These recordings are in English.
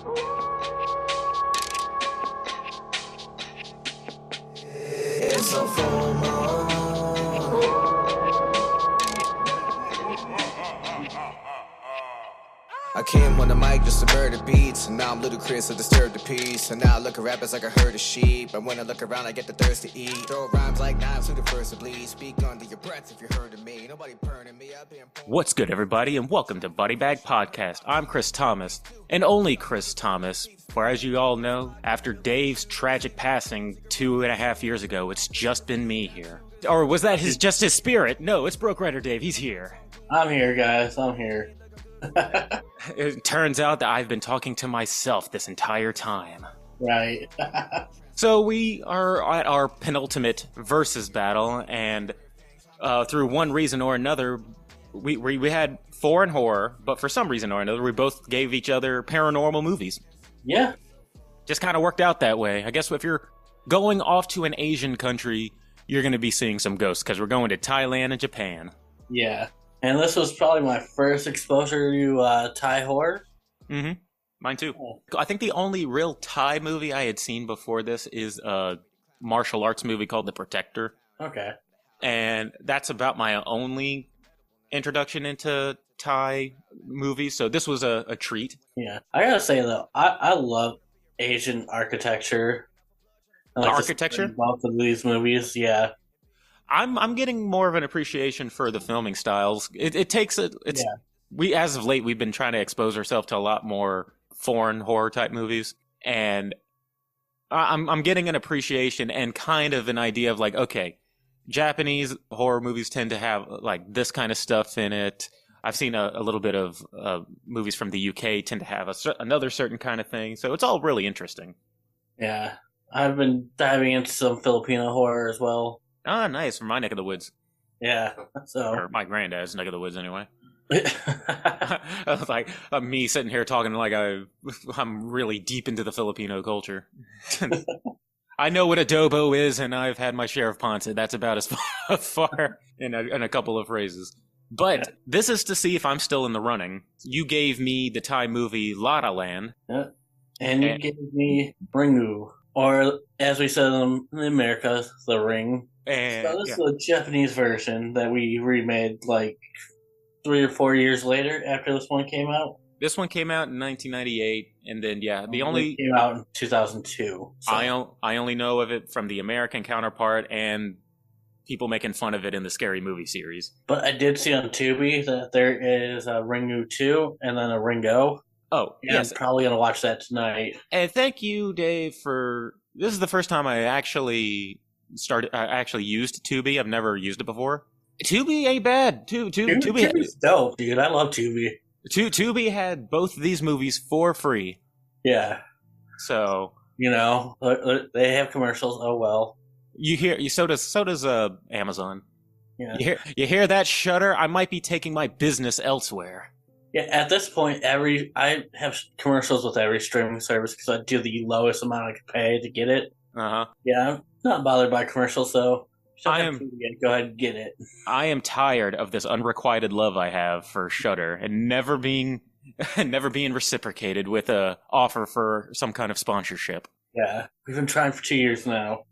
It's a full moon. I came on the mic just to murder beats, and now I'm ludicrous to disturb the peace. And now I look at rappers like a herd of sheep, and when I look around I get the thirst to eat. Throw rhymes like knives to the first to bleed. Speak under your breath if you heard of me. Nobody burning me up. What's good, everybody, and welcome to Buddy Bag Podcast. I'm Chris Thomas, and only Chris Thomas. For as you all know, after Dave's tragic passing 2.5 years ago, it's just been me here. Or was that just his spirit? No, it's Broke Rider Dave. He's here. I'm here, guys. I'm here. It turns out that I've been talking to myself this entire time. Right. So we are at our penultimate versus battle, and through one reason or another, we had foreign horror, but for some reason or another, we both gave each other paranormal movies. Yeah. Just kind of worked out that way. I guess if you're going off to an Asian country, you're going to be seeing some ghosts, because we're going to Thailand and Japan. Yeah. And this was probably my first exposure to Thai horror. Mm-hmm. Mine too. I think the only real Thai movie I had seen before this is a martial arts movie called The Protector. Okay. And that's about my only introduction into Thai movies, so this was a treat. Yeah. I gotta say, though, I love Asian architecture. The architecture? Both of these movies, yeah. I'm getting more of an appreciation for the filming styles. We as of late we've been trying to expose ourselves to a lot more foreign horror type movies, and I'm getting an appreciation and kind of an idea of like, okay, Japanese horror movies tend to have like this kind of stuff in it. I've seen a little bit of movies from the UK tend to have another certain kind of thing, so it's all really interesting. Yeah, I've been diving into some Filipino horror as well. Ah, nice. From my neck of the woods. Yeah, so... Or my granddad's neck of the woods, anyway. I was like, me sitting here talking like I'm really deep into the Filipino culture. I know what adobo is, and I've had my share of ponce. That's about as far in a couple of phrases. But this is to see if I'm still in the running. You gave me the Thai movie Laddaland. Yeah. And you gave me Ringu. Or, as we said in America, The Ring. And, so this is the Japanese version that we remade like 3 or 4 years later after this one came out. This one came out in 1998, and then it came out in 2002. So. I only know of it from the American counterpart and people making fun of it in the Scary Movie series. But I did see on Tubi that there is a Ringu 2 and then a Ringo. Oh, yeah, yes. I'm probably going to watch that tonight. And thank you, Dave, for... This is the first time I actually used Tubi. I've never used it before. Tubi ain't bad. Tubi's dope, dude. I love Tubi. Tubi had both of these movies for free. Yeah. So... You know, they have commercials. Oh, well. So does Amazon. Yeah. You hear that, Shudder? I might be taking my business elsewhere. Yeah, at this point, I have commercials with every streaming service because I do the lowest amount I can pay to get it. Uh-huh. Yeah, I'm not bothered by commercials, though. Go ahead and get it. I am tired of this unrequited love I have for Shudder and never being reciprocated with a offer for some kind of sponsorship. Yeah, we've been trying for 2 years now.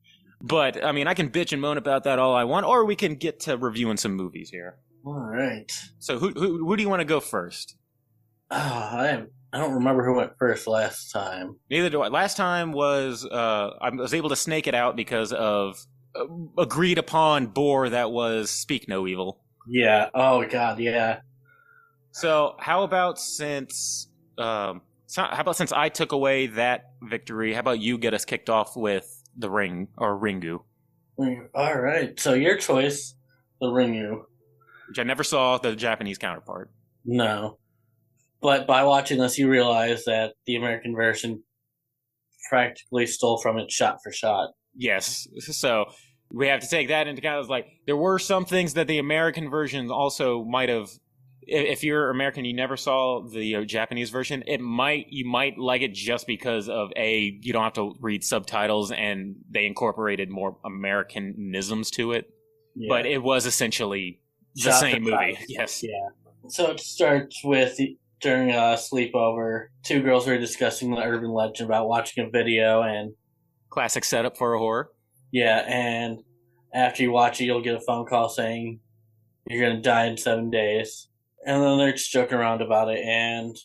But, I mean, I can bitch and moan about that all I want, or we can get to reviewing some movies here. All right. So who do you want to go first? I don't remember who went first last time. Neither do I. Last time was I was able to snake it out because of agreed upon bore that was Speak No Evil. Yeah. Oh God. Yeah. So how about since I took away that victory? How about you get us kicked off with The Ring or Ringu? All right. So your choice, The Ringu. Which I never saw the Japanese counterpart. No. But by watching this, you realize that the American version practically stole from it shot for shot. Yes. So we have to take that into account. It's like, there were some things that the American version also might have... If you're American, you never saw the Japanese version, you might like it just because of you don't have to read subtitles and they incorporated more Americanisms to it. Yeah. But it was essentially the same movie. Yes. Yeah. So it starts with during a sleepover, two girls were discussing the urban legend about watching a video, and Classic setup for a horror. yeah, and after you watch it, you'll get a phone call saying you're going to die in 7 days. And then they're just joking around about it, and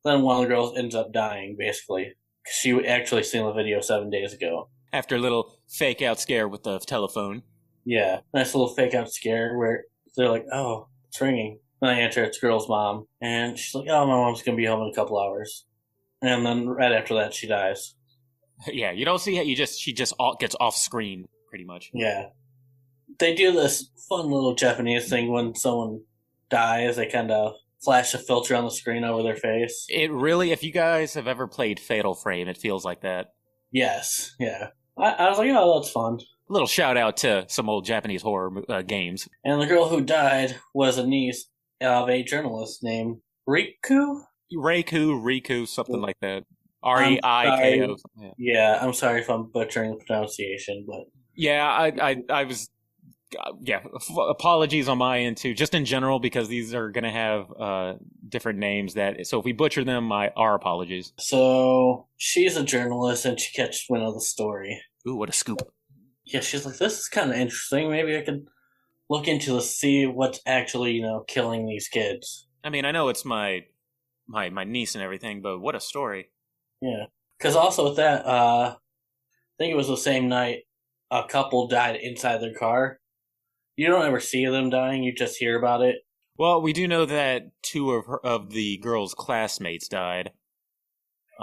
then one of the girls ends up dying, basically. She actually seen the video 7 days ago. After a little fake out scare with the telephone. Yeah, nice little fake out scare where they're like, oh, it's ringing. And I answer, it's the girl's mom. And she's like, oh, my mom's going to be home in a couple hours. And then right after that, she dies. Yeah, you don't see it. She just gets off screen, pretty much. Yeah. They do this fun little Japanese thing when someone dies. They kind of flash a filter on the screen over their face. It really, if you guys have ever played Fatal Frame, it feels like that. Yes, yeah. I was like, oh, that's fun. A little shout out to some old Japanese horror games. And the girl who died was a niece of a journalist named Riku? Riku, something like that. Reiko. Yeah, I'm sorry if I'm butchering the pronunciation, but yeah, I was. Yeah, apologies on my end too. Just in general, because these are going to have different names. So if we butcher them, our apologies. So she's a journalist, and she catches wind of the story. Ooh, what a scoop! Yeah, she's like, this is kind of interesting. Maybe I could look into this, see what's actually killing these kids. I mean, I know it's my niece and everything, but what a story! Yeah, because also with that, I think it was the same night a couple died inside their car. You don't ever see them dying; you just hear about it. Well, we do know that two of the girls' classmates died.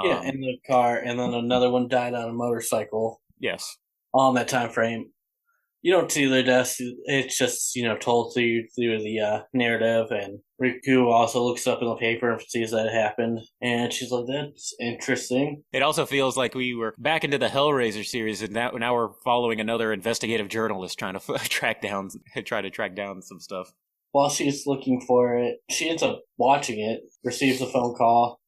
Yeah, in the car, and then another one died on a motorcycle. Yes, on that time frame. You don't see their deaths; it's just told to you through the narrative. And Riku also looks up in the paper and sees that it happened, and she's like, "That's interesting." It also feels like we were back into the Hellraiser series, and now we're following another investigative journalist trying to track down some stuff. While she's looking for it, she ends up watching it, receives a phone call,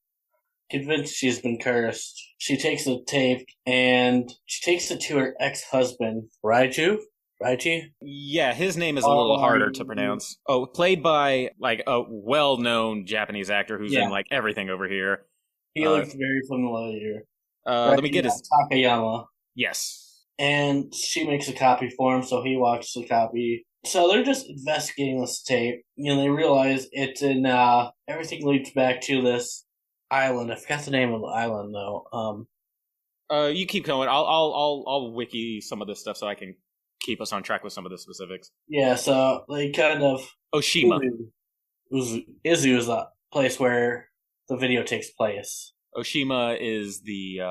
convinced she's been cursed. She takes the tape and she takes it to her ex-husband, Raiju. Yeah, his name is a little harder to pronounce. Oh, played by like a well-known Japanese actor who's in like everything over here. He looks very familiar. Let me get his Takayama. Yes. And she makes a copy for him, so he watches the copy. So they're just investigating this tape. They realize it's in. Everything leads back to this island. I forgot the name of the island though. You keep going. I'll wiki some of this stuff so I can keep us on track with some of the specifics. Yeah, so they kind of Oshima. Izu is the place where the video takes place. Oshima is the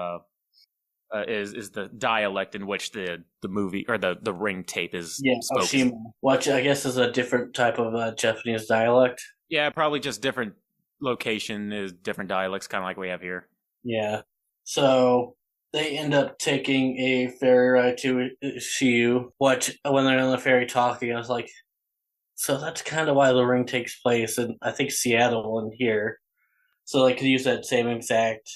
is the dialect in which the movie or the Ring tape is spoken. Oshima, which I guess is a different type of Japanese dialect. Yeah, probably just different location is different dialects, kind of like we have here. Yeah, so they end up taking a ferry ride to Shiyu, which when they're on the ferry talking, I was like, so that's kind of why the Ring takes place in, I think, Seattle and here. So they could use that same exact...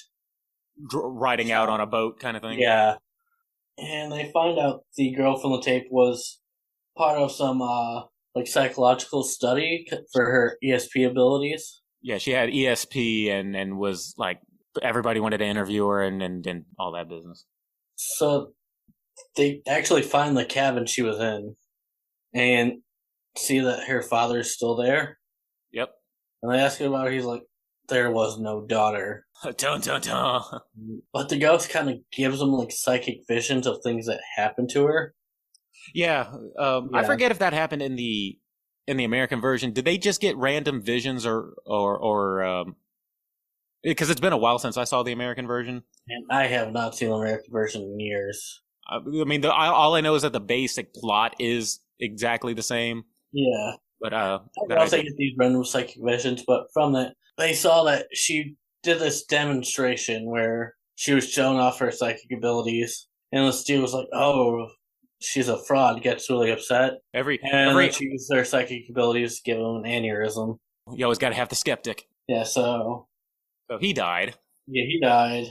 riding out on a boat kind of thing? Yeah. And they find out the girl from the tape was part of some psychological study for her ESP abilities. Yeah, she had ESP and was like, everybody wanted to interview her and all that business. So they actually find the cabin she was in and see that her father is still there. Yep. And they ask her about it. He's like, there was no daughter. Dun, dun, dun. But the ghost kind of gives them like psychic visions of things that happened to her. Yeah. I forget if that happened in the American version. Did they just get random visions or because it's been a while since I saw the American version. And I have not seen the American version in years. I mean, all I know is that the basic plot is exactly the same. Yeah. But I don't think it's these random psychic visions, but from that, they saw that she did this demonstration where she was showing off her psychic abilities, and the dude was like, oh, she's a fraud, gets really upset. Then she used her psychic abilities to give him an aneurysm. You always got to have the skeptic. Yeah, so he died. Yeah, he died.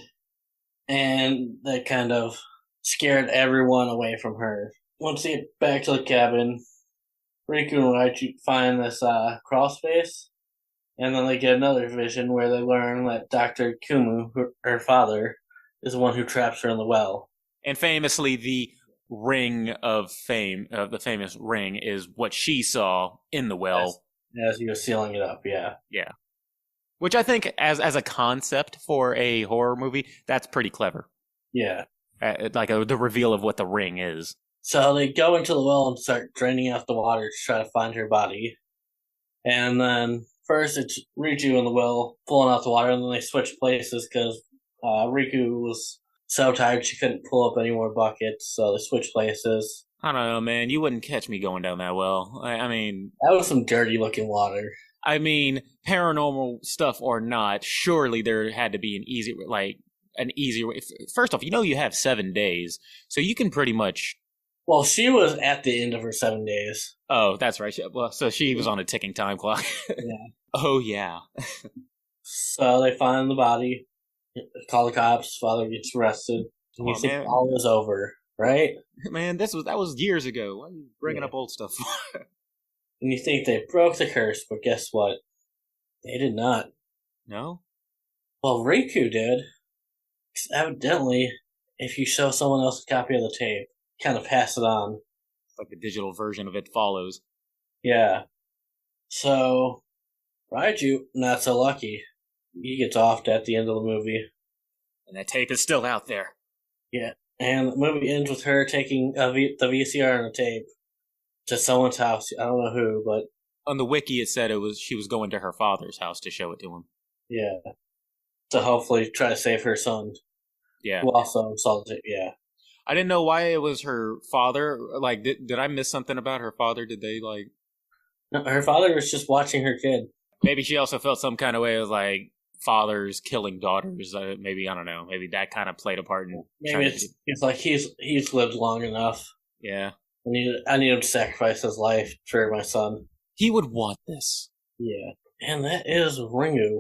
And that kind of scared everyone away from her. Once they get back to the cabin, Riku and Raichu find this crawl space And then they get another vision where they learn that Dr. Kumu, her father, is the one who traps her in the well. And famously, the ring of fame, the famous ring, is what she saw in the well. As he was sealing it up, yeah. Yeah. Which I think, as a concept for a horror movie, that's pretty clever. Yeah. The reveal of what the ring is. So they go into the well and start draining out the water to try to find her body. And then first it's Riju in the well pulling out the water, and then they switch places because Riku was so tired she couldn't pull up any more buckets, so they switch places. I don't know, man. You wouldn't catch me going down that well. I mean... That was some dirty looking water. I mean, paranormal stuff or not, surely there had to be an easier way. First off, you have 7 days, so you can pretty much... Well, she was at the end of her 7 days. Oh, that's right. Well, so she was on a ticking time clock. Yeah. Oh, yeah. So they find the body, call the cops, father gets arrested, and you think all is over, right? Man, that was years ago. Why are you bringing up old stuff? And you think they broke the curse, but guess what? They did not. No? Well, Riku did. Evidently, if you show someone else a copy of the tape, kind of pass it on. Like the digital version of It Follows. Yeah. So, Raiju, not so lucky. He gets offed at the end of the movie. And that tape is still out there. Yeah. And the movie ends with her taking the VCR and a tape to someone's house. I don't know who, but... On the wiki, it said she was going to her father's house to show it to him. Yeah. To hopefully try to save her son. Yeah. Who also assaulted it, yeah. I didn't know why it was her father. Like, did I miss something about her father? Did they, like... No, her father was just watching her kid. Maybe she also felt some kind of way of, like, fathers killing daughters. Maybe, I don't know. Maybe that kind of played a part in... Maybe it's like he's lived long enough. Yeah. I need him to sacrifice his life for my son. He would want this. Yeah. And that is Ringu.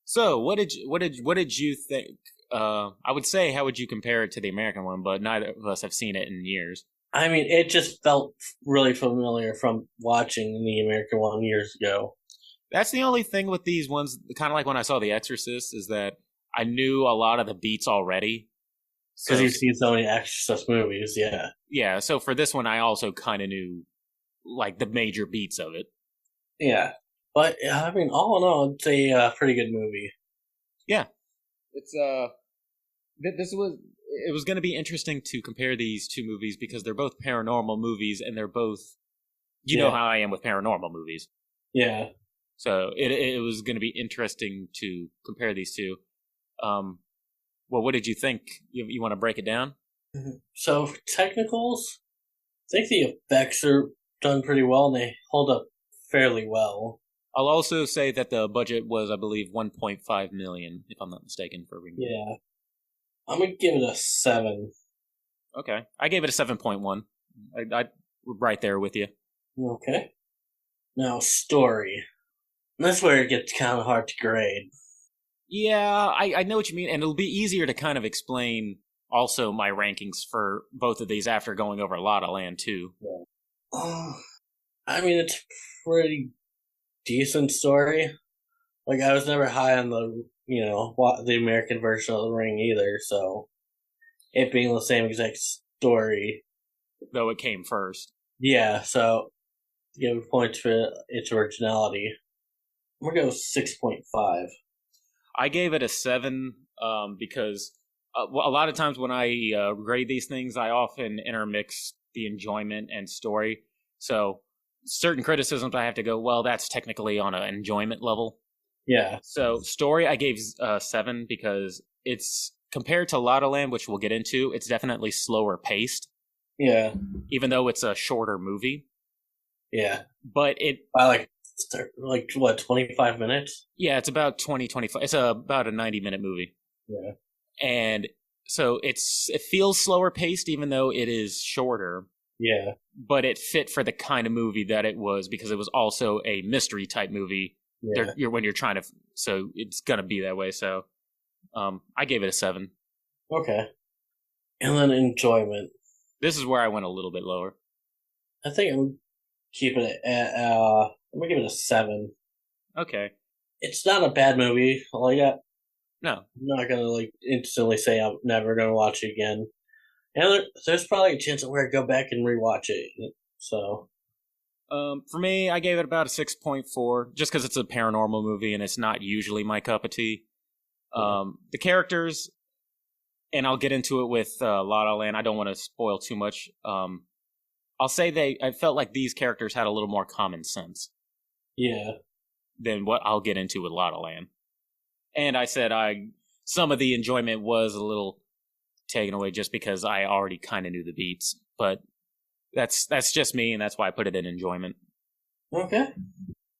So, what did you think? I would say, how would you compare it to the American one? But neither of us have seen it in years. I mean, it just felt really familiar from watching the American one years ago. That's the only thing with these ones, kind of like when I saw The Exorcist, is that I knew a lot of the beats already. Because you've seen so many Exorcist movies, yeah. Yeah, so for this one, I also kind of knew, like, the major beats of it. Yeah. But, I mean, all in all, it's a pretty good movie. Yeah. It's, it was going to be interesting to compare these two movies because they're both paranormal movies and they're both, you know how I am with paranormal movies. Yeah. So it was going to be interesting to compare these two. Well, what did you think? You want to break it down? So, for technicals, I think the effects are done pretty well and they hold up fairly well. I'll also say that the budget was, I believe, $1.5 million, if I'm not mistaken, for Ringu. Yeah. I'm going to give it a 7. Okay. I gave it a 7.1. I right there with you. Okay. Now, story. That's where it gets kind of hard to grade. Yeah, I know what you mean, and it'll be easier to kind of explain also my rankings for both of these after going over Laddaland, too. Yeah. I mean, it's a pretty decent story. Like, I was never high on the American version of The Ring either, so it being the same exact story. Though it came first. Yeah, so to give points for its originality, I'm going to go 6.5. I gave it a 7 because a lot of times when I grade these things, I often intermix the enjoyment and story. So certain criticisms I have to go, well, that's technically on an enjoyment level. Yeah. So story I gave 7 because it's compared to Laddaland, which we'll get into, it's definitely slower paced. Yeah. Even though it's a shorter movie. Yeah. But it... By what, 25 minutes? Yeah, it's about 25. It's about a 90-minute movie. Yeah. And so it feels slower paced even though it is shorter. Yeah. But it fit for the kind of movie that it was because it was also a mystery type movie. Yeah. When you're trying to... So it's going to be that way. So I gave it a 7. Okay. And then enjoyment. This is where I went a little bit lower. I think I'm keeping it at... I'm going to give it a 7. Okay. it's not a bad movie. Like No. I'm not gonna like instantly say I'm never gonna watch it again. And there's probably a chance where I go back and rewatch it. So, For me, I gave it about a 6.4, just because it's a paranormal movie and it's not usually my cup of tea. The characters, and I'll get into it with La La Land. I don't want to spoil too much. I'll say I felt like these characters had a little more common sense. Yeah. Than what I'll get into with La La Land. And I said some of the enjoyment was a little taken away just because I already kind of knew the beats. But that's just me, and that's why I put it in enjoyment. Okay.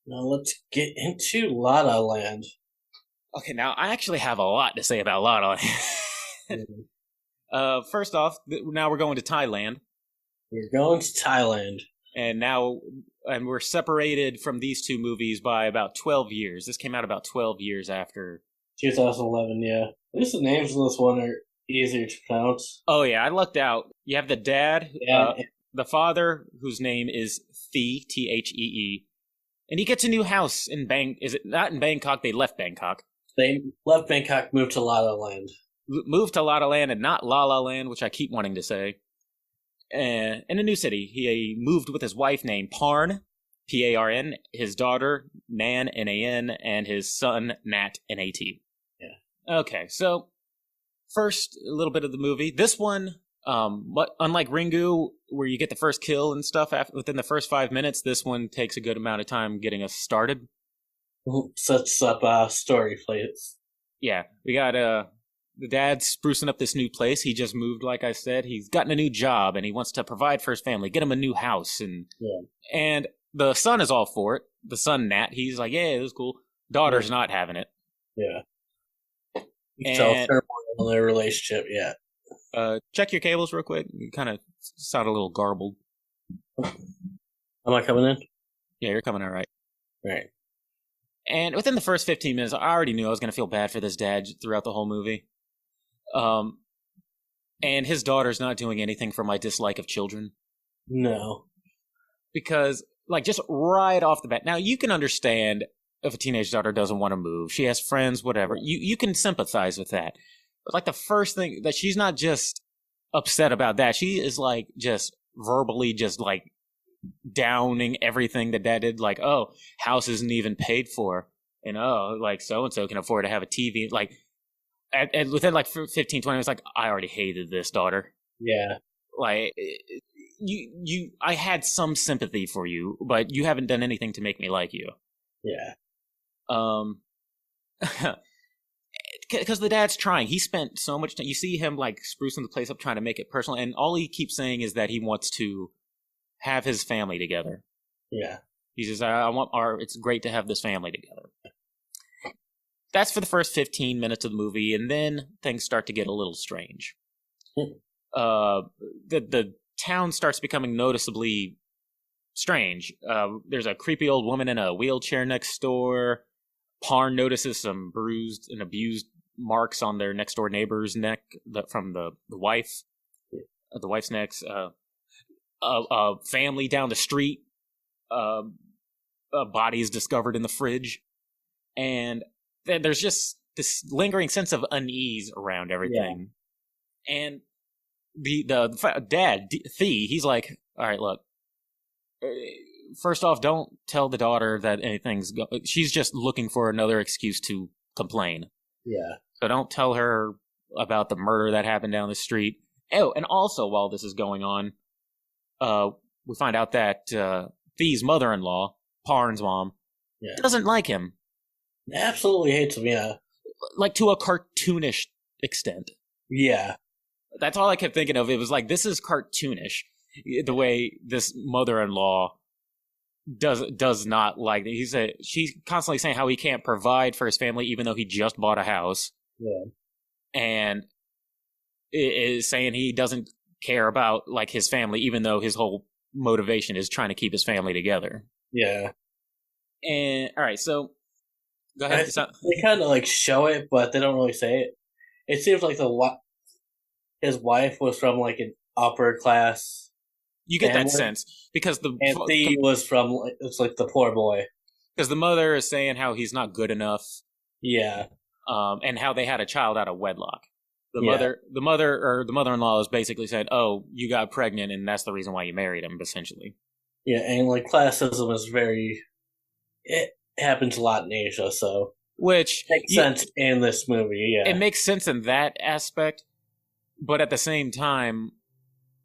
Now let's get into La La Land. Okay, now I actually have a lot to say about La La Land. First off, now we're going to Thailand. We're going to Thailand. And we're separated from these two movies by about 12 years. This came out about 12 years after 2011, yeah. At least the names of this one are easier to pronounce. Oh, yeah, I lucked out. You have the dad, the father, whose name is Thee, Thee, and he gets a new house in Is it not in Bangkok? They left Bangkok. They left Bangkok, moved to La La Land. Moved to La La Land and not La La Land, which I keep wanting to say. In a new city, he moved with his wife named Parn, P-A-R-N, his daughter, Nan, N-A-N, and his son, Nat, N-A-T. Yeah. Okay, so first, a little bit of the movie. This one, but unlike Ringu, where you get the first kill and stuff within the first 5 minutes, this one takes a good amount of time getting us started. Sets up story plates. Yeah, we got the dad's sprucing up this new place. He just moved, like I said. He's gotten a new job, and he wants to provide for his family, get him a new house. And the son is all for it. The son, Nat, he's like, yeah, this is cool. Daughter's not having it. Yeah. You tell turmoil in their relationship, yeah. Check your cables real quick. You kind of sound a little garbled. Am I coming in? Yeah, you're coming all right. Right. And within the first 15 minutes, I already knew I was going to feel bad for this dad throughout the whole movie. And his daughter's not doing anything for my dislike of children. No. Because, like, just right off the bat, now you can understand if a teenage daughter doesn't want to move. She has friends, whatever. You can sympathize with that. But, like, the first thing that she's not just upset about that. She is, like, just verbally just, like, downing everything that dad did. Like, oh, house isn't even paid for. And, oh, like, so-and-so can afford to have a TV. Like, and within like 15, 20 minutes, like, I already hated this daughter. Yeah. Like, I had some sympathy for you, but you haven't done anything to make me like you. Yeah. Because the dad's trying. He spent so much time. You see him like sprucing the place up, trying to make it personal, and all he keeps saying is that he wants to have his family together. Yeah. He says, it's great to have this family together. That's for the first 15 minutes of the movie, and then things start to get a little strange. The town starts becoming noticeably strange. There's a creepy old woman in a wheelchair next door. Parn notices some bruised and abused marks on their next door neighbor's neck from the wife. The wife's neck. A family down the street. A body is discovered in the fridge, and there's just this lingering sense of unease around everything. Yeah. And the dad, Thee, he's like, all right, look, first off, don't tell the daughter that she's just looking for another excuse to complain. Yeah. So don't tell her about the murder that happened down the street. Oh, and also while this is going on, we find out that Thee's mother-in-law, Parn's mom, doesn't like him. Absolutely hates him, yeah. Like, to a cartoonish extent. Yeah. That's all I kept thinking of. It was like, this is cartoonish. The way this mother-in-law does not like it. She's constantly saying how he can't provide for his family, even though he just bought a house. Yeah. And is saying he doesn't care about, like, his family, even though his whole motivation is trying to keep his family together. Yeah. And, all right, so... Go ahead. They kind of like show it, but they don't really say it. It seems like his wife was from like an upper class. You get that sense because Thee was from it's like the poor boy. Because the mother is saying how he's not good enough. Yeah. And how they had a child out of wedlock. The Yeah. mother-in-law is basically saying, "Oh, you got pregnant, and that's the reason why you married him." Essentially. Yeah, and like classism is it happens a lot in Asia, so Which makes sense in this movie. Yeah. it makes sense in that aspect, but at the same time,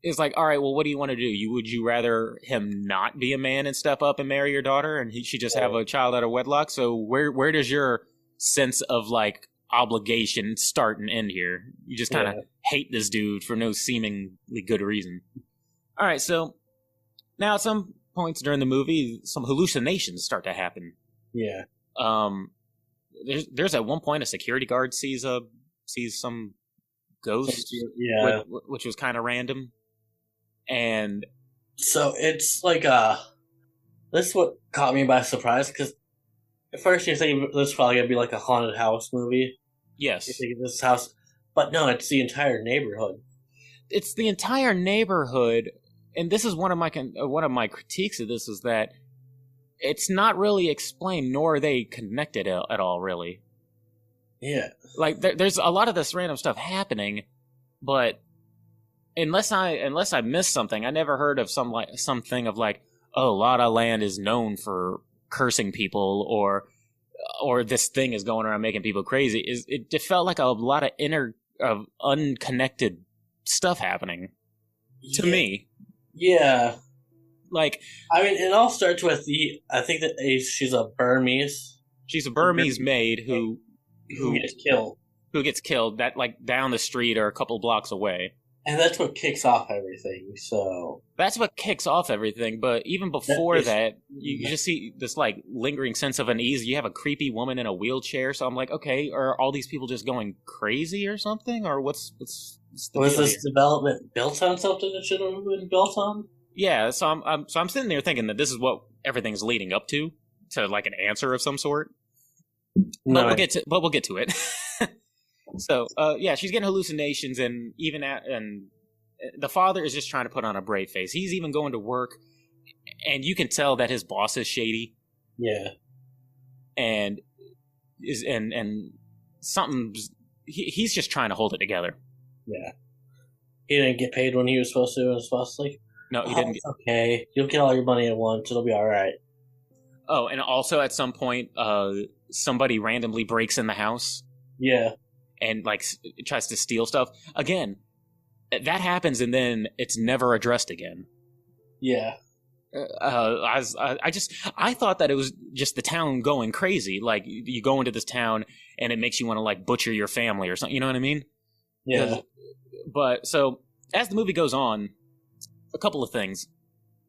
it's like, all right, well, what do you want to do? Would you rather him not be a man and step up and marry your daughter, and she just have a child out of wedlock? So where does your sense of like obligation start and end here? You just kind of hate this dude for no seemingly good reason. All right, so now at some points during the movie, some hallucinations start to happen. Yeah. There's at one point a security guard sees some ghost, which was kind of random. And so it's like this is what caught me by surprise, because at first you're thinking this is probably gonna be like a haunted house movie. Yes, you're thinking this house, but no, it's the entire neighborhood. It's the entire neighborhood, and this is one of my critiques of this is that it's not really explained, nor are they connected at all, really. Yeah, like there's a lot of this random stuff happening, but unless I missed something, I never heard of something of like, oh, Laddaland is known for cursing people, or this thing is going around making people crazy. It just felt like a lot of unconnected stuff happening to me. Yeah, like I mean, it all starts with I think that she's a Burmese. She's a Burmese maid who gets killed. Who gets killed that like down the street or a couple blocks away. And that's what kicks off everything. So that's what kicks off everything. But even before that, you just see this like lingering sense of unease. You have a creepy woman in a wheelchair. So I'm like, okay, are all these people just going crazy or something? Or what's was this development built on something that shouldn't have been built on? Yeah. So I'm sitting there thinking that this is what everything's leading up to like an answer of some sort. No. But we'll get to it. So, she's getting hallucinations, and and the father is just trying to put on a brave face. He's even going to work, and you can tell that his boss is shady. Yeah, and something's he's just trying to hold it together. Yeah, he didn't get paid when he was supposed to. And his boss like, no, he didn't. Okay, you'll get all your money at once. It'll be all right. Oh, and also at some point, somebody randomly breaks in the house. Yeah. And like tries to steal stuff again. That happens, and then it's never addressed again. Yeah. I thought that it was just the town going crazy. Like you go into this town, and it makes you want to like butcher your family or something. You know what I mean? Yeah. But so as the movie goes on, a couple of things.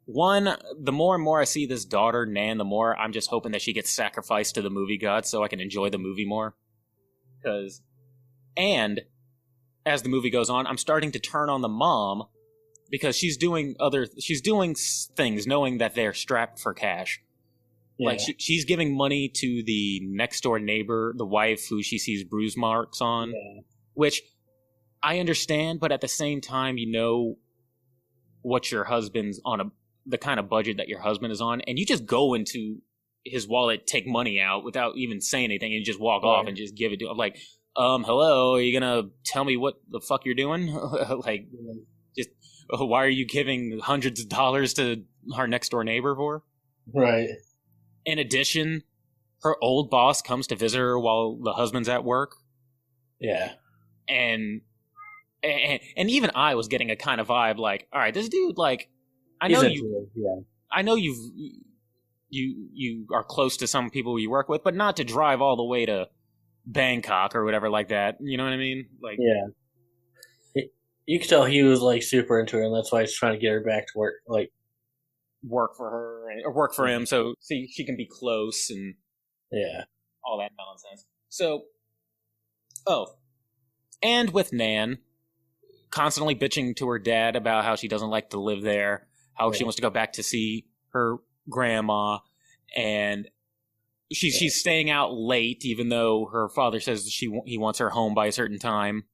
One, the more and more I see this daughter Nan, the more I'm just hoping that she gets sacrificed to the movie gods so I can enjoy the movie more. And as the movie goes on, I'm starting to turn on the mom because she's doing things knowing that they're strapped for cash. Yeah. Like she's giving money to the next door neighbor, the wife who she sees bruise marks on, which I understand, but at the same time, you know what your husband's on the kind of budget that your husband is on, and you just go into his wallet, take money out without even saying anything, and you just walk off and just give it to him. Like, hello, are you gonna tell me what the fuck you're doing? Like, just why are you giving hundreds of dollars to our next door neighbor for? Right. In addition, her old boss comes to visit her while the husband's at work. Yeah. And even I was getting a kind of vibe like, all right, this dude, like, I know you are close to some people you work with, but not to drive all the way to Bangkok or whatever like that. You know what I mean? Like, yeah. You could tell he was like super into her, and that's why he's trying to get her back to work, like work for her or work for him, so she can be close and all that nonsense. So, and with Nan constantly bitching to her dad about how she doesn't like to live there, how she wants to go back to see her grandma, and she's staying out late even though her father says he wants her home by a certain time,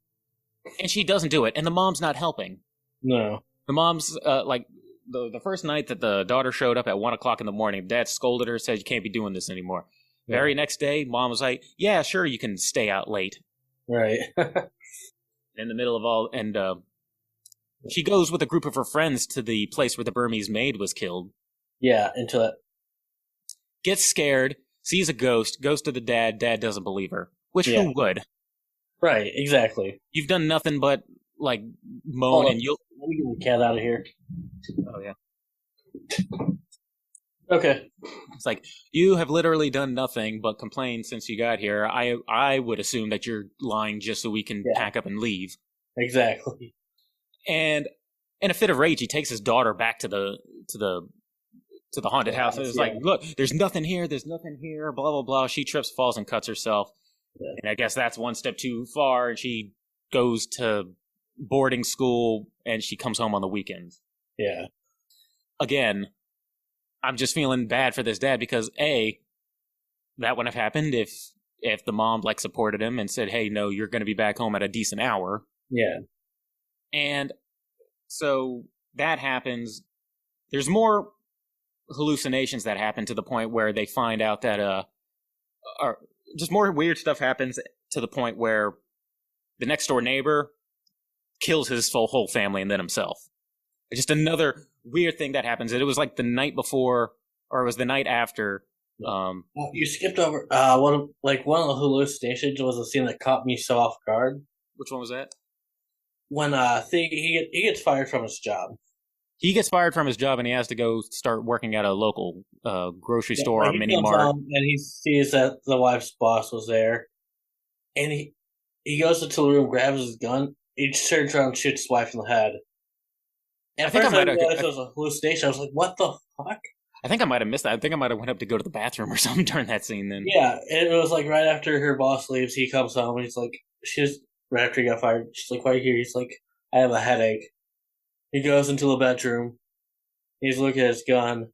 and she doesn't do it, and the mom's not helping. No, the mom's like the first night that the daughter showed up at 1 o'clock in the morning, dad scolded her, said, you can't be doing this anymore. Yeah. Very next day, mom was like, yeah, sure, you can stay out late. Right. In the middle of all, and she goes with a group of her friends to the place where the Burmese maid was killed. Yeah, into it. Gets scared, sees a ghost, goes to the dad, dad doesn't believe her. Which who would? Right, exactly. You've done nothing but, like, moan and you'll... Let me get the cat out of here. Oh, yeah. Okay. It's like, you have literally done nothing but complain since you got here. I would assume that you're lying just so we can pack up and leave. Exactly. And in a fit of rage, he takes his daughter back to the haunted house. And it's like, look, there's nothing here, blah, blah, blah. She trips, falls, and cuts herself. Yeah. And I guess that's one step too far. And she goes to boarding school, and she comes home on the weekends. Yeah. Again, I'm just feeling bad for this dad because, A, that wouldn't have happened if the mom, like, supported him and said, hey, no, you're going to be back home at a decent hour. Yeah. And so that happens. There's more hallucinations that happen to the point where they find out that just more weird stuff happens to the point where the next door neighbor kills his whole family and then himself. Just another weird thing that happens. It was like the night before, or it was the night after. You skipped over one of the hallucinations was a scene that caught me so off guard. Which one was that? When he gets fired from his job. He gets fired from his job and he has to go start working at a local grocery store or mini mart. And he sees that the wife's boss was there. And he goes into the room, grabs his gun, he turns around and shoots his wife in the head. And I realized it was a hallucination. I was like, what the fuck? I think I might have missed that. I think I might have went up to go to the bathroom or something during that scene then. Yeah, it was like right after her boss leaves, he comes home and he's like, right after he got fired, she's like, why are you here? He's like, I have a headache. He goes into the bedroom. He's looking at his gun.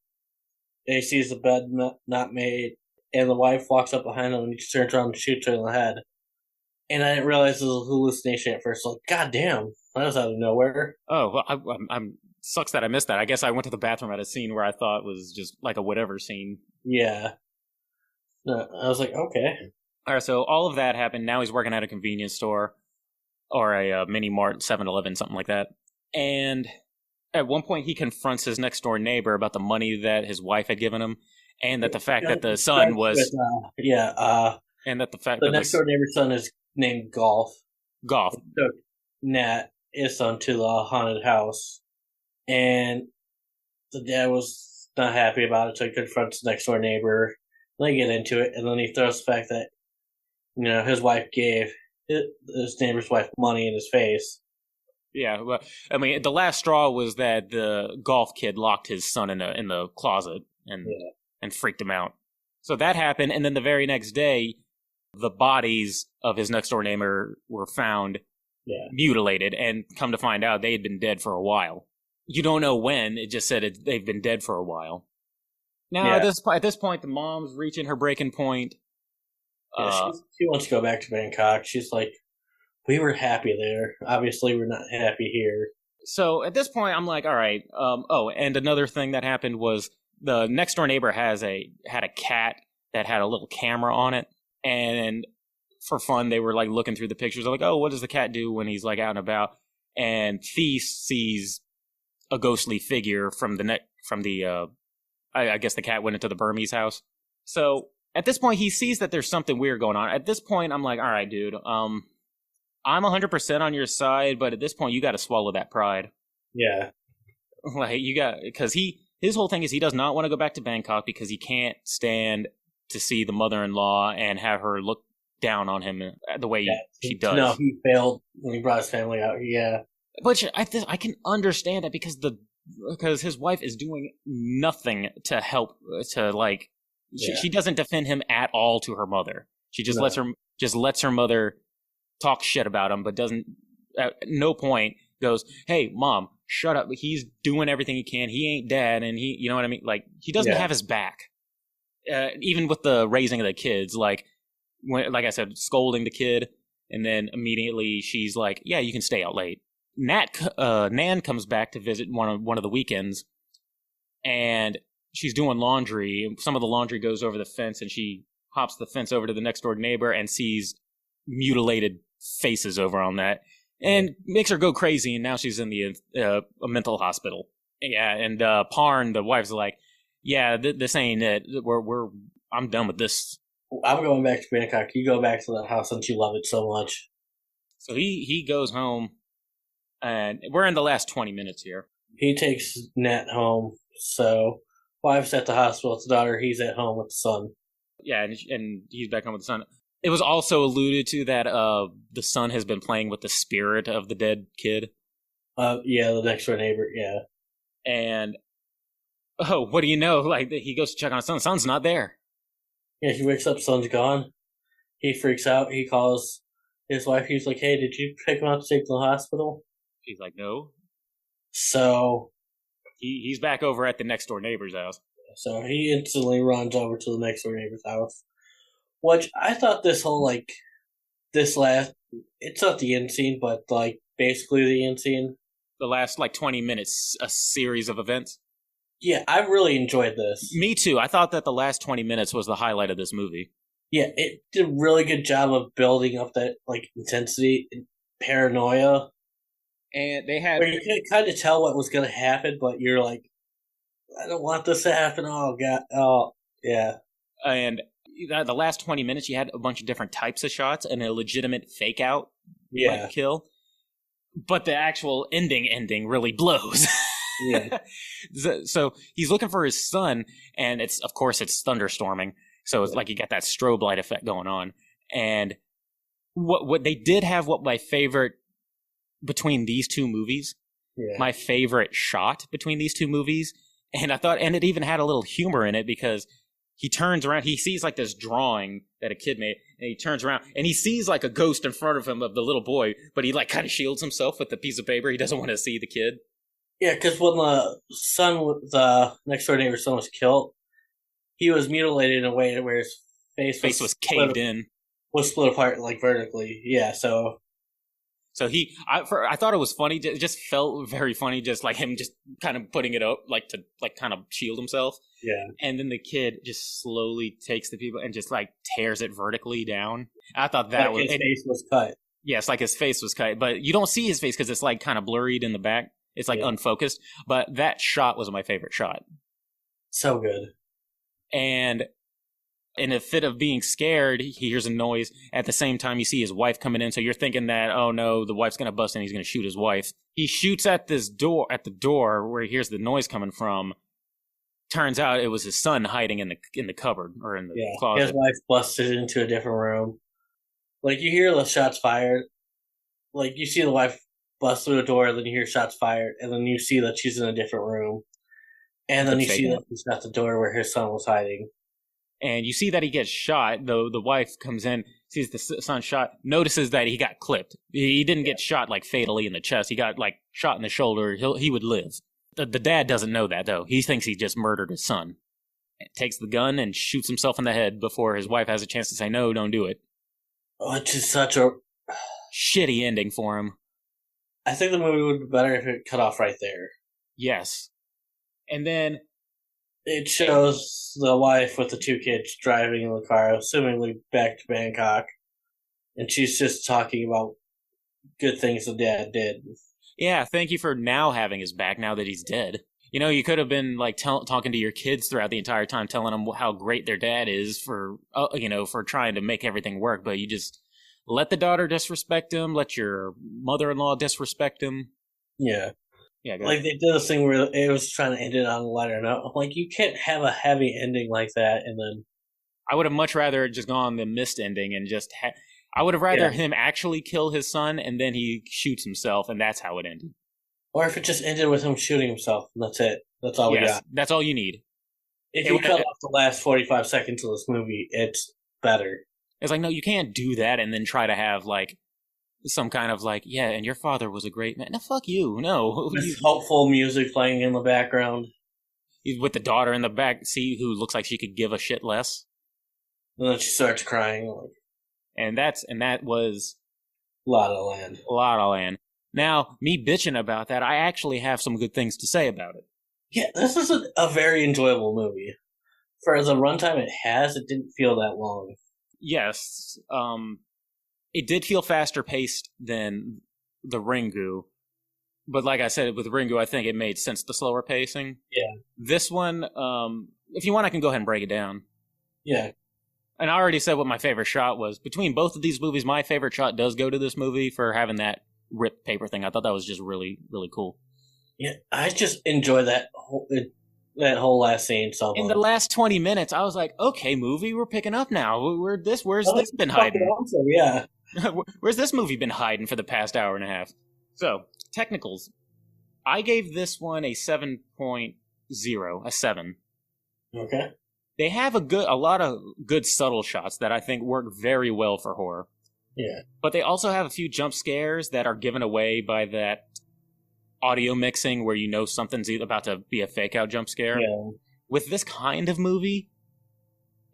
And he sees the bed not made. And the wife walks up behind him and he just turns around and shoots her in the head. And I didn't realize it was a hallucination at first. Like, God damn, that was out of nowhere. Oh, well, I'm sucks that I missed that. I guess I went to the bathroom at a scene where I thought was just like a whatever scene. Yeah. No, I was like, okay. All right, so all of that happened. Now he's working at a convenience store or a mini mart, 7-Eleven, something like that. And at one point, he confronts his next door neighbor about the money that his wife had given him, and that the fact that the son was and that the fact the that next door neighbor's son is named Golf. Golf took Nat, his son, to the haunted house, and the dad was not happy about it, so he confronts the next door neighbor. They get into it, and then he throws the fact that his wife gave his neighbor's wife money in his face. Yeah, well, I mean, the last straw was that the Golf kid locked his son in the closet and freaked him out. So that happened, and then the very next day, the bodies of his next door neighbor were found mutilated, and come to find out they had been dead for a while. You don't know when; it just said they've been dead for a while. Now at this point, the mom's reaching her breaking point. She wants to go back to Bangkok. She's like, we were happy there. Obviously, we're not happy here. So at this point, I'm like, all right. And another thing that happened was the next door neighbor had a cat that had a little camera on it, and for fun, they were like looking through the pictures. They're like, oh, what does the cat do when he's like out and about? And Thies sees a ghostly figure I guess the cat went into the Burmese house. So at this point, he sees that there's something weird going on. At this point, I'm like, all right, dude, I'm 100% on your side, but at this point, you got to swallow that pride. Yeah. Like, because his whole thing is he does not want to go back to Bangkok because he can't stand to see the mother-in-law and have her look down on him the way she does. No, he failed when he brought his family out. Yeah. But I can understand that because his wife is doing nothing to help she doesn't defend him at all to her mother. She just lets her mother talk shit about him, but doesn't at no point goes, hey mom, shut up, he's doing everything he can, he ain't dad, and he, you know what I mean, like he doesn't have his back. Even with the raising of the kids, like I said, scolding the kid, and then immediately she's like, yeah, you can stay out late. Nan comes back to visit one of the weekends, and she's doing laundry. Some of the laundry goes over the fence, and she hops the fence over to the next door neighbor and sees mutilated faces over on that, and makes her go crazy. And now she's in a mental hospital. Yeah, and Parn, the wife's like, "Yeah, this ain't it. I'm done with this." I'm going back to Bangkok. You go back to that house since you love it so much. So he goes home, and we're in the last 20 minutes here. He takes Nat home. So wife's at the hospital with the daughter. He's at home with the son. Yeah, and he's back home with the son. It was also alluded to that the son has been playing with the spirit of the dead kid. Yeah, the next door neighbor. Yeah, and what do you know? Like, he goes to check on his son. The son's not there. Yeah, he wakes up. Son's gone. He freaks out. He calls his wife. He's like, "Hey, did you pick him up to take him to the hospital?" She's like, "No." So he's back over at the next door neighbor's house. So he instantly runs over to the next door neighbor's house. Which I thought this whole, like, it's not the end scene, but, like, basically the end scene. The last, 20 minutes, a series of events. Yeah, I really enjoyed this. Me too. I thought that the last 20 minutes was the highlight of this movie. Yeah, it did a really good job of building up that, intensity and paranoia. And they had... Where you could kind of tell what was going to happen, but you're like, I don't want this to happen. Oh, God. Oh, yeah. And the last 20 minutes, you had a bunch of different types of shots and a legitimate fake-out kill. But the actual ending really blows. Yeah. So he's looking for his son, and it's thunderstorming. So it's like you got that strobe light effect going on. And what they did have, my favorite between these two movies, my favorite shot between these two movies, and it even had a little humor in it because he turns around, he sees this drawing that a kid made, and he turns around and he sees a ghost in front of him of the little boy, but he kind of shields himself with the piece of paper. He doesn't want to see the kid. Yeah, because when the next door neighbor's son was killed, he was mutilated in a way where his face was caved in. Was split apart vertically. Yeah, so I thought it was funny. It just felt very funny, just him just kind of putting it up, to kind of shield himself. Yeah. And then the kid just slowly takes the people and just tears it vertically down. I thought that his face was cut. Yes, his face was cut, but you don't see his face because it's kind of blurred in the back. It's unfocused. But that shot was my favorite shot. So good. And in a fit of being scared, he hears a noise. At the same time, you see his wife coming in. So you're thinking that, oh no, the wife's going to bust in. He's going to shoot his wife. He shoots at the door where he hears the noise coming from. Turns out it was his son hiding in the cupboard or in the closet. His wife busted into a different room. You hear the shots fired. You see the wife bust through the door, then you hear shots fired, and then you see that she's in a different room. And then you see that he's at the door where his son was hiding. And you see that he gets shot. The wife comes in, sees the son shot, notices that he got clipped. He didn't get shot fatally in the chest. He got shot in the shoulder. He would live. The dad doesn't know that though. He thinks he just murdered his son. Takes the gun and shoots himself in the head before his wife has a chance to say no, don't do it. Oh, it's just such a shitty ending for him. I think the movie would be better if it cut off right there. Yes. And then it shows the wife with the two kids driving in the car, assumingly back to Bangkok. And she's just talking about good things the dad did. Yeah, thank you for now having his back now that he's dead. You could have been talking to your kids throughout the entire time, telling them how great their dad is for trying to make everything work. But you just let the daughter disrespect him, let your mother-in-law disrespect him. Yeah. Yeah, they did this thing where it was trying to end it on a lighter note. You can't have a heavy ending like that and then... I would have much rather just gone the missed ending and just... I would have rather him actually kill his son and then he shoots himself and that's how it ended. Or if it just ended with him shooting himself and that's it. That's all we got. That's all you need. If you cut off the last 45 seconds of this movie, it's better. It's no, you can't do that and then try to have some kind of and your father was a great man. No, fuck you. No. With hopeful music playing in the background. With the daughter in the back seat who looks like she could give a shit less. And then she starts crying. And that was Laddaland. Laddaland. Now, me bitching about that, I actually have some good things to say about it. Yeah, this is a very enjoyable movie. For the runtime it has, it didn't feel that long. Yes, it did feel faster paced than the Ringu, but like I said, with Ringu, I think it made sense the slower pacing. Yeah. This one, if you want, I can go ahead and break it down. Yeah. And I already said what my favorite shot was. Between both of these movies, my favorite shot does go to this movie for having that ripped paper thing. I thought that was just really, really cool. Yeah, I just enjoy that whole last scene so much. In the last 20 minutes, I was like, okay, movie, we're picking up now. Where's this been hiding? Awesome, yeah. Where's this movie been hiding for the past hour and a half? So, technicals. I gave this one a 7.0, a 7. Okay. They have a lot of good subtle shots that I think work very well for horror. Yeah. But they also have a few jump scares that are given away by that audio mixing where you know something's about to be a fake out jump scare. Yeah. With this kind of movie,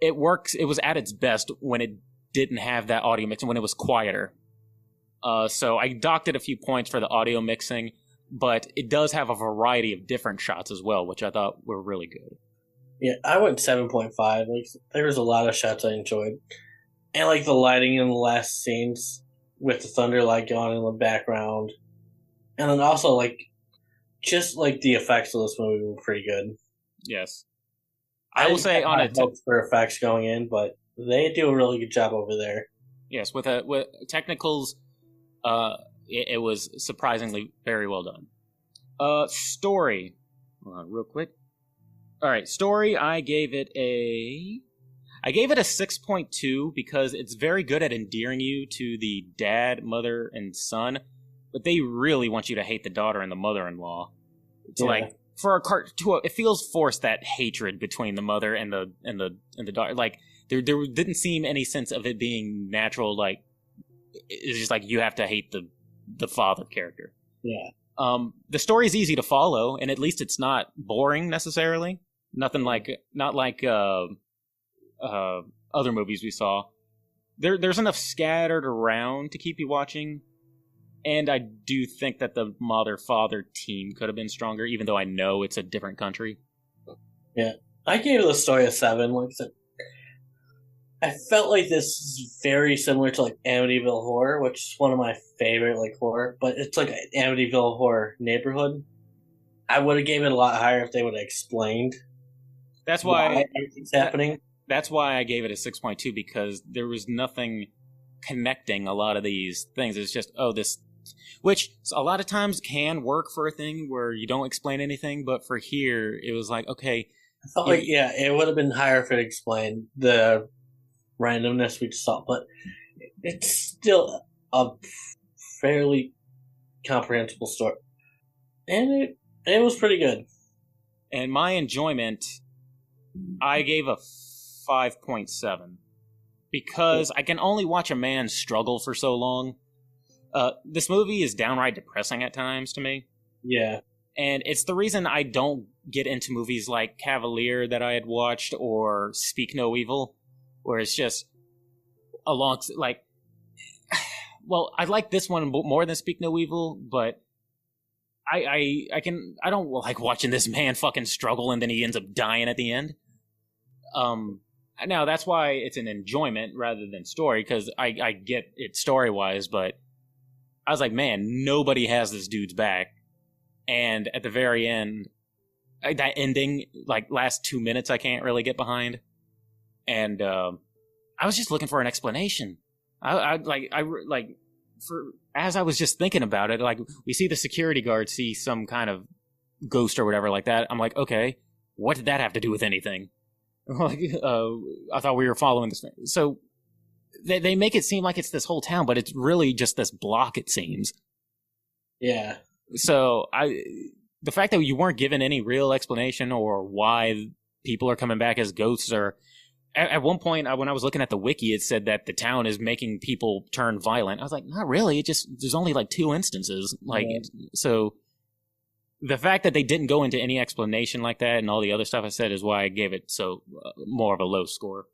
it works. It was at its best when it didn't have that audio mixing, when it was quieter. So I docked it a few points for the audio mixing, but it does have a variety of different shots as well, which I thought were really good. Yeah, I went 7.5. Like, there was a lot of shots I enjoyed. And, like, the lighting in the last scenes with the thunder light going in the background. And then also, like, just, like, the effects of this movie were pretty good. Yes. I will say on it for effects going in, but they do a really good job over there. Yes, with technicals, it was surprisingly very well done. Story. Hold on, real quick. All right, story. I gave it a 6.2 because it's very good at endearing you to the dad, mother, and son, but they really want you to hate the daughter and the mother-in-law. It's like it feels forced, that hatred between the mother and the daughter. Like there didn't seem any sense of it being natural. Like it's just like you have to hate the father character. Yeah. The story's easy to follow, and at least it's not boring necessarily. Not like other movies we saw. There's enough scattered around to keep you watching, and I do think that the mother-father team could have been stronger, even though I know it's a different country. Yeah, I gave the story a 7. Like I said, I felt like this is very similar to like Amityville Horror, which is one of my favorite like horror, but it's like an Amityville Horror neighborhood. I would have gave it a lot higher if they would have explained. That's why everything's happening. That's why I gave it a 6.2, because there was nothing connecting a lot of these things. It's just, this, which a lot of times can work for a thing where you don't explain anything, but for here, it was like, okay. I felt like, it would have been higher if it explained the randomness we just saw, but it's still a fairly comprehensible story. And it was pretty good. And my enjoyment, I gave a 5.7 because I can only watch a man struggle for so long. This movie is downright depressing at times to me. Yeah. And it's the reason I don't get into movies like Cavalier that I had watched or Speak No Evil, where it's just I like this one more than Speak No Evil, but I don't like watching this man fucking struggle and then he ends up dying at the end. Now that's why it's an enjoyment rather than story, because I get it story wise, but I was like, man, nobody has this dude's back. And at the very end, that ending, like last 2 minutes, I can't really get behind. And I was just looking for an explanation. As I was just thinking about it, like we see the security guard see some kind of ghost or whatever like that. I'm like, okay, what did that have to do with anything? Like, I thought we were following this. So they make it seem like it's this whole town, but it's really just this block, it seems. Yeah. So the fact that you weren't given any real explanation or why people are coming back as ghosts, or at one point when I was looking at the wiki, it said that the town is making people turn violent. I was like, not really. There's only like 2 instances. So the fact that they didn't go into any explanation like that and all the other stuff I said is why I gave it more of a low score.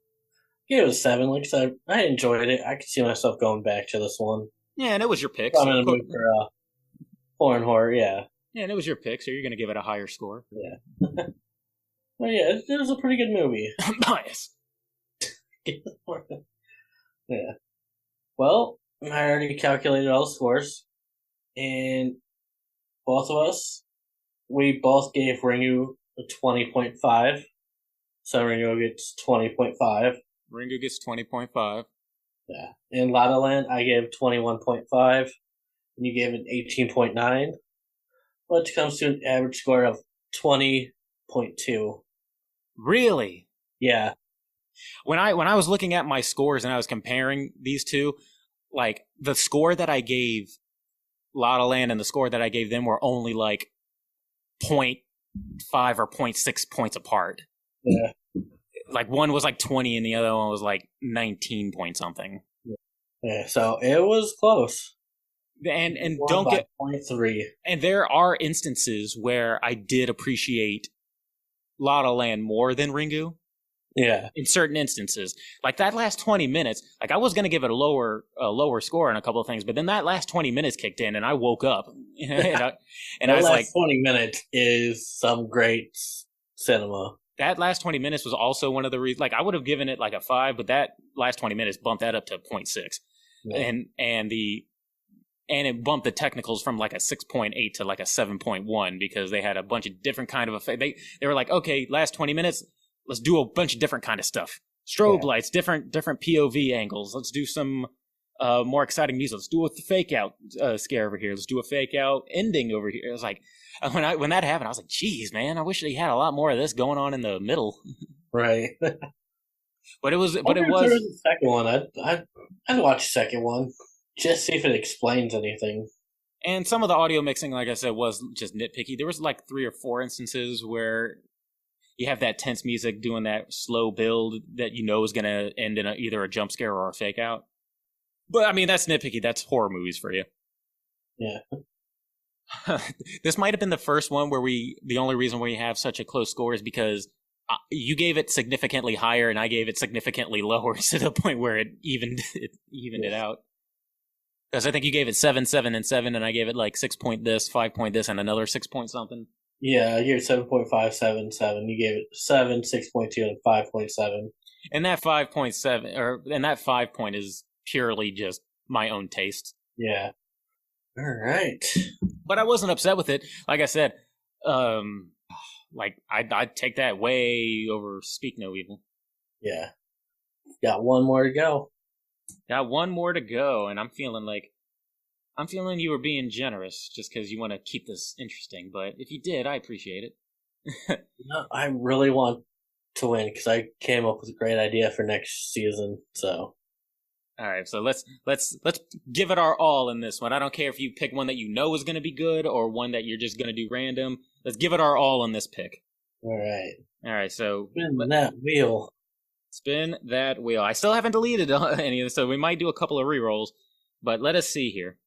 Yeah, it was 7. Like I said, I enjoyed it. I could see myself going back to this one. Yeah, and it was your pick. I'm in a mood for foreign horror, yeah. Yeah, and it was your pick, so you're going to give it a higher score. Yeah. Well, yeah, it was a pretty good movie. I'm biased. Yeah. Well, I already calculated all the scores, and both of us, we both gave Ringu a 20.5. So Ringu gets 20.5. Ringu gets 20.5. Yeah. In Laddaland, I gave 21.5, and you gave it 18.9, which comes to an average score of 20.2. Really? Yeah. When I was looking at my scores and I was comparing these two, like the score that I gave La La Land and the score that I gave them were only like 0.5 or 0.6 points apart. Yeah. Like one was like 20 and the other one was like 19 point something. Yeah, so it was close. And don't get 0.3. And there are instances where I did appreciate La La Land more than Ringu. Yeah. In certain instances, like that last 20 minutes, like I was going to give it a lower score on a couple of things, but then that last 20 minutes kicked in and I woke up and I was like, 20 minutes is some great cinema. That last 20 minutes was also one of the reasons, like I would have given it like a 5, but that last 20 minutes bumped that up to 0.6. Yeah. And it bumped the technicals from like a 6.8 to like a 7.1 because they had a bunch of different kind of effect. They were like, okay, last 20 minutes, let's do a bunch of different kind of stuff. Strobe lights, different POV angles. Let's do some more exciting music. Let's do a fake out scare over here. Let's do a fake out ending over here. It was like when that happened, I was like, "Geez, man, I wish they had a lot more of this going on in the middle." Right. But it was. There was a second one. I'd watch the second one just see if it explains anything. And some of the audio mixing, like I said, was just nitpicky. There was like 3 or 4 instances where you have that tense music doing that slow build that you know is going to end in either a jump scare or a fake out. But I mean, that's nitpicky. That's horror movies for you. Yeah. This might have been the first one where the only reason we have such a close score is because you gave it significantly higher and I gave it significantly lower to the point where it evened it out. Because I think you gave it 7, 7, and 7, and I gave it like 6 point this, 5 point this, and another 6 point something. Yeah, I gave it 7.5, 7, 7. You gave it 7, 6.2, and 5.7. And that 5.7, and that 5 point is purely just my own taste. Yeah. All right. But I wasn't upset with it. Like I said, like I'd take that way over Speak No Evil. Yeah. Got one more to go. Got one more to go, and I'm feeling you were being generous just because you want to keep this interesting. But if you did, I appreciate it. No, I really want to win because I came up with a great idea for next season. So, all right, so let's give it our all in this one. I don't care if you pick one that you know is going to be good or one that you're just going to do random. Let's give it our all on this pick. All right. So spin that wheel. Spin that wheel. I still haven't deleted any of this, so we might do a couple of rerolls. But let us see here.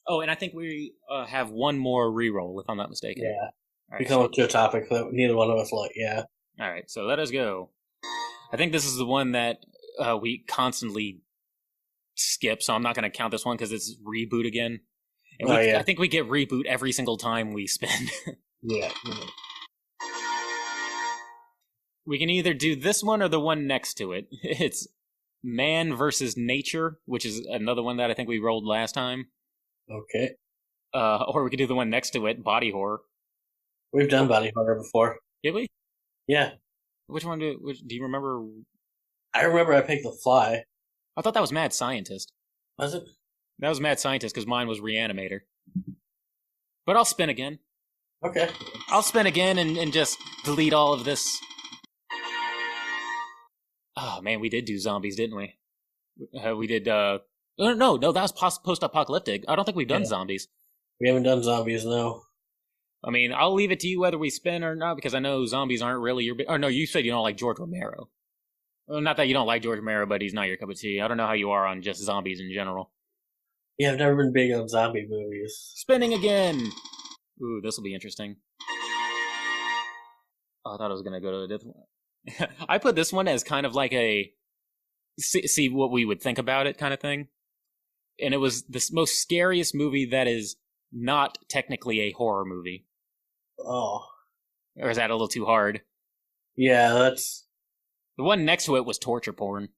Oh, and I think we have one more reroll, if I'm not mistaken. Yeah. Right, we come up to a topic that neither one of us like, yeah. All right, so let us go. I think this is the one that we constantly skip, so I'm not going to count this one because it's reboot again. And I think we get reboot every single time we spin. Yeah. We can either do this one or the one next to it. It's Man versus Nature, which is another one that I think we rolled last time. Okay. Or we could do the one next to it, Body Horror. We've done Body Horror before. Did we? Yeah. Which one do you remember? I remember I picked The Fly. I thought that was Mad Scientist. Was it? That was Mad Scientist because mine was Reanimator. But I'll spin again. Okay. I'll spin again and just delete all of this. Oh, man, we did do zombies, didn't we? We did, no, that was post-apocalyptic. I don't think we've done zombies. We haven't done zombies, no. I mean, I'll leave it to you whether we spin or not, because I know zombies aren't really your... Oh, no, you said you don't like George Romero. Well, not that you don't like George Romero, but he's not your cup of tea. I don't know how you are on just zombies in general. Yeah, I've never been big on zombie movies. Spinning again! Ooh, this will be interesting. Oh, I thought I was going to go to a different one. I put this one as kind of like a see what we would think about it kind of thing. And it was the most scariest movie that is not technically a horror movie. Oh. Or is that a little too hard? Yeah, that's... The one next to it was torture porn.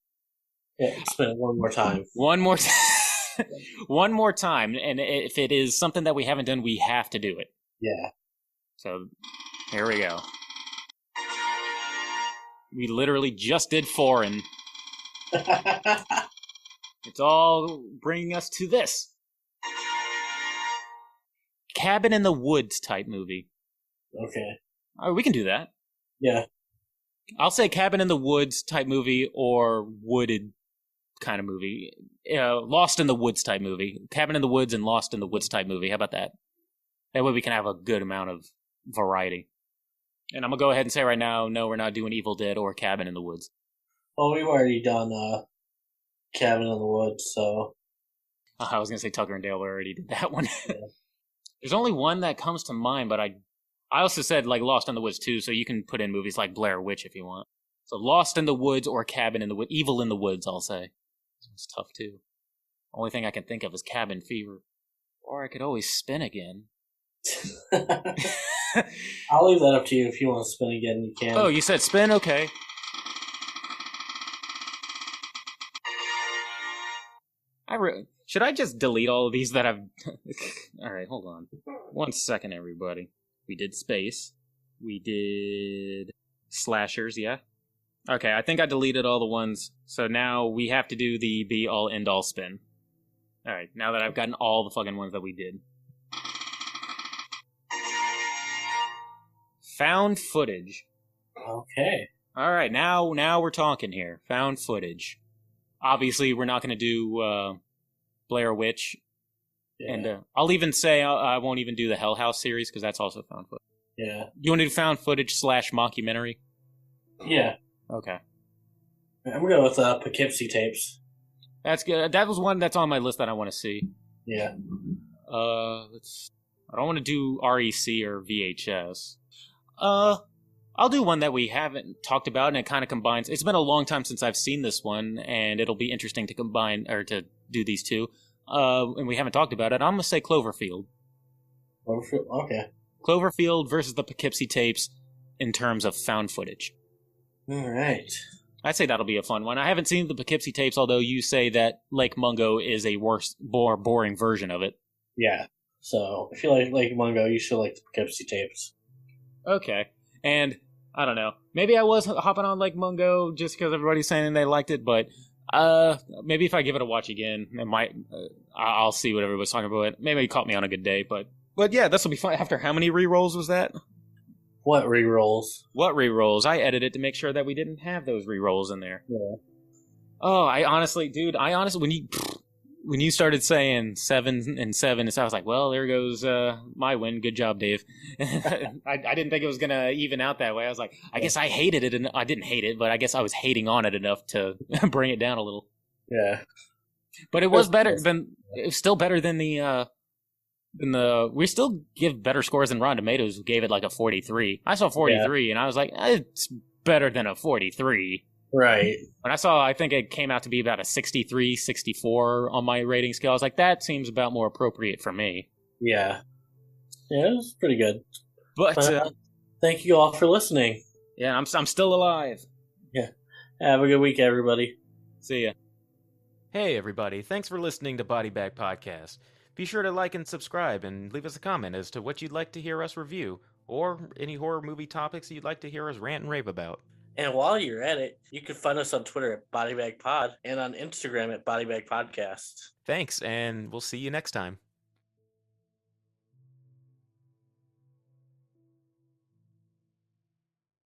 Yeah, spin it one more time. One more one more time, and if it is something that we haven't done, we have to do it. Yeah. So, here we go. We literally just did foreign. It's all bringing us to this. Cabin in the Woods type movie. Okay. All right, we can do that. Yeah. I'll say Cabin in the Woods type movie or wooded kind of movie. Lost in the Woods type movie. Cabin in the Woods and Lost in the Woods type movie. How about that? That way we can have a good amount of variety. And I'm going to go ahead and say right now, no, we're not doing Evil Dead or Cabin in the Woods. Well, we've already done Cabin in the Woods, so... I was going to say Tucker and Dale already did that one. Yeah. There's only one that comes to mind, but I also said like Lost in the Woods too, so you can put in movies like Blair Witch if you want. So Lost in the Woods or Cabin in the Woods. Evil in the Woods, I'll say. It's tough too. Only thing I can think of is Cabin Fever. Or I could always spin again. I'll leave that up to you. If you want to spin again, you can. Oh, you said spin? Okay. Should I just delete all of these that I've... Alright, hold on. 1 second, everybody. We did space. We did slashers, yeah? Okay, I think I deleted all the ones, so now we have to do the be-all, end-all spin. Alright, now that I've gotten all the fucking ones that we did. Found footage. Okay. Alright, now we're talking here. Found footage. Obviously, we're not going to do Blair Witch. Yeah. And I'll even say I won't even do the Hell House series, because that's also found footage. Yeah. You want to do found footage / mockumentary? Yeah. Okay. I'm going with Poughkeepsie tapes. That's good. That was one that's on my list that I want to see. Yeah. I don't want to do REC or VHS. I'll do one that we haven't talked about, and it kind of combines. It's been a long time since I've seen this one, and it'll be interesting to combine or to do these two. And we haven't talked about it. I'm gonna say Cloverfield. Cloverfield, okay. Cloverfield versus the Poughkeepsie tapes in terms of found footage. All right. I'd say that'll be a fun one. I haven't seen the Poughkeepsie tapes, although you say that Lake Mungo is a worse, more boring version of it. Yeah. So if you like Lake Mungo, you should like the Poughkeepsie tapes. Okay. And I don't know. Maybe I was hopping on Lake Mungo just because everybody's saying they liked it, but maybe if I give it a watch again, it might. I'll see what everybody's talking about. Maybe it caught me on a good day, but yeah, this will be fun. After how many re-rolls was that? What re-rolls? What re-rolls? I edited to make sure that we didn't have those re-rolls in there. Yeah. Oh, I honestly, when you started saying 7 and 7, so I was like, well, there goes my win. Good job, Dave. I didn't think it was going to even out that way. I was like, I guess I hated it, and I didn't hate it, but I guess I was hating on it enough to bring it down a little. Yeah. But it was better than, it was still better than we still give better scores than Rotten Tomatoes, who gave it like a 43. I saw 43, and I was like, it's better than a 43. Right. When I think it came out to be about a 63, 64 on my rating scale. I was like, that seems about more appropriate for me. Yeah. Yeah, it was pretty good. But thank you all for listening. Yeah, I'm still alive. Yeah. Have a good week, everybody. See ya. Hey, everybody. Thanks for listening to Body Bag Podcast. Be sure to like and subscribe and leave us a comment as to what you'd like to hear us review or any horror movie topics you'd like to hear us rant and rave about. And while you're at it, you can find us on Twitter at BodyBagPod and on Instagram at BodyBagPodcast. Thanks, and we'll see you next time.